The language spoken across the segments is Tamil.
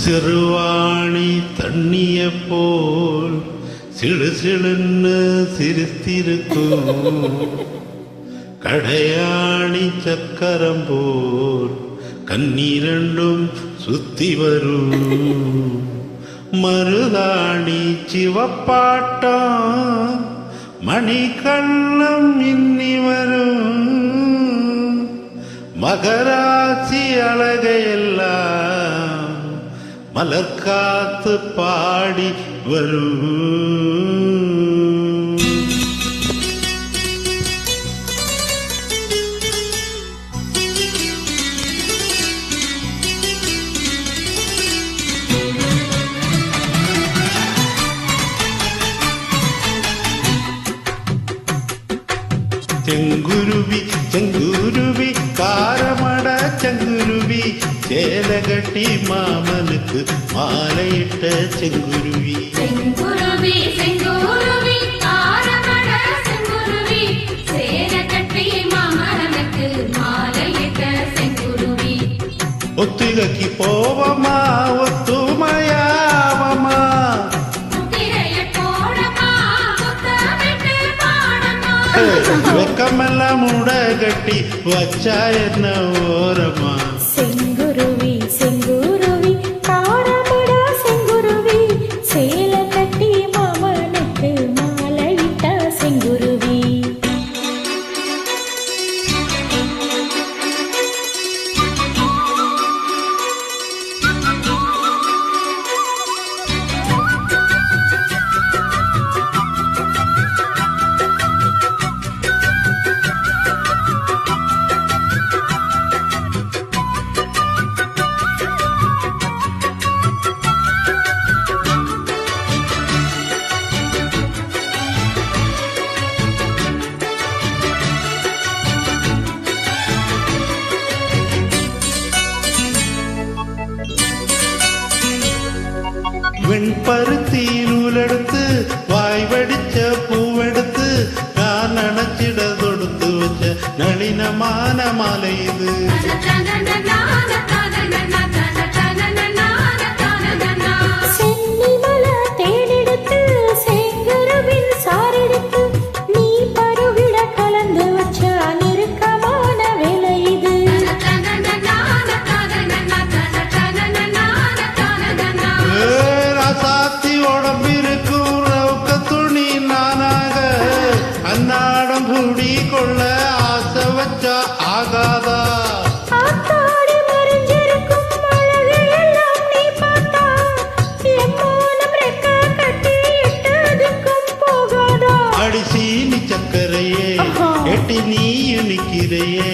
சிறுவாணி தண்ணிய போல் சிடு சிடுன்னு சிரித்திருக்கும், கடையாணி சக்கரம் போல் கண்ணீரண்டும் சுத்தி வரும், மருதாணி சிவப்பாட்டம் மணிக்கள்ளம் இன்னி வரும், மகராசி அழகையெல்லாம் மலர்காத்து பாடி வரும். செங்குருவி செங்குருவி காரமட செங்குருவி, சேலகட்டி மாமனுக்கு மாலையிட்ட செங்குருவி. செங்குருவி செங்குருவி காரமட செங்குருவி, சேலகட்டி மாமனுக்கு மாலையிட்ட செங்குருவி. ஒத்துகைக்கு போவமா ஒத்துமையாவமா, வெக்கமெல்லாம் முட கட்டி வச்சா என்ன ஓரமா. செங்குருவி செங்குருவி காரமட செங்குருவி, சேல கட்டி மாமனுக்கு மாலையிட்ட செங்குருவி. வெண்பருத்தி நூலெடுத்து வாய் வடிச்ச பூவெடுத்து நான் நினைச்சிட தொடுத்து வச்ச நளினமான மாலை இது. அன்னாடம் கூடி கொள்ள ஆசை வச்சா ஆகாதா, அடிசீனி சக்கரையே எட்டி நீயு நிக்கிறையே,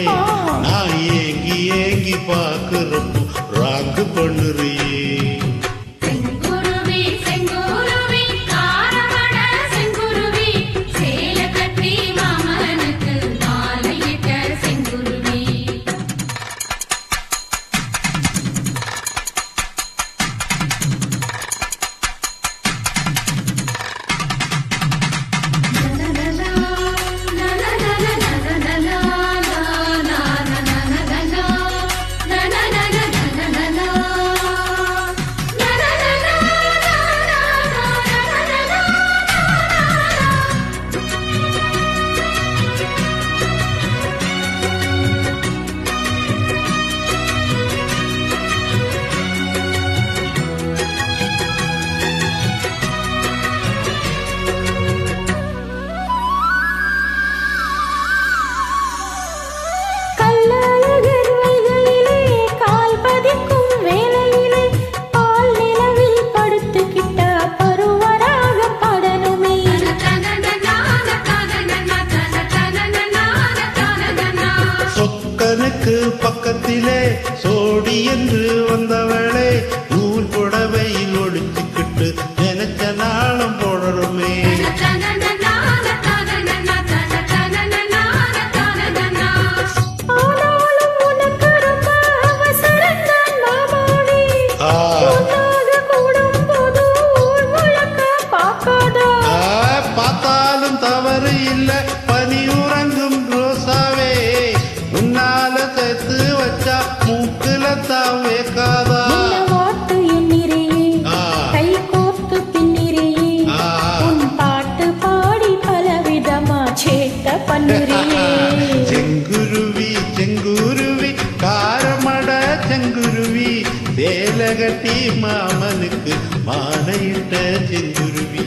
நான் ஏங்கி ஏங்கி பாக்குறப்போ ராங்கு பண்ணுறியே. பக்கத்திலே சோடி என்று வந்தவளே, நூல் புடவையில் ஒழிச்சுக்கிட்டு நினைச்ச நாளும் போடணுமே. பார்த்தாலும் தவறு இல்ல பனி உறங்கும் ரோசாவே, உன்னால சேர்த்து வச்சா மூக்குல தாவேக்கா. சேலை கட்டி மாமனுக்கு மாலையிட்ட செங்குருவி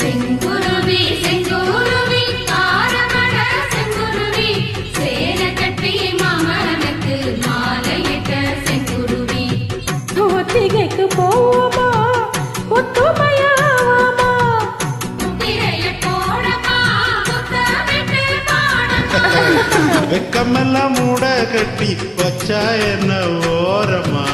செங்குருவி செங்குருவி ஆரமட செங்குருவி சேலை கட்டி மாமனுக்கு மாலையிட்ட செங்குருவி ஒத்திகைக்கு போவோமா ஒத்துமையாவோமா முத்திரைய போடமா முத்தமிட்டு பாடமா வெக்கமெல்லாம் மூட கட்டி வச்சா என்ன ஓரமா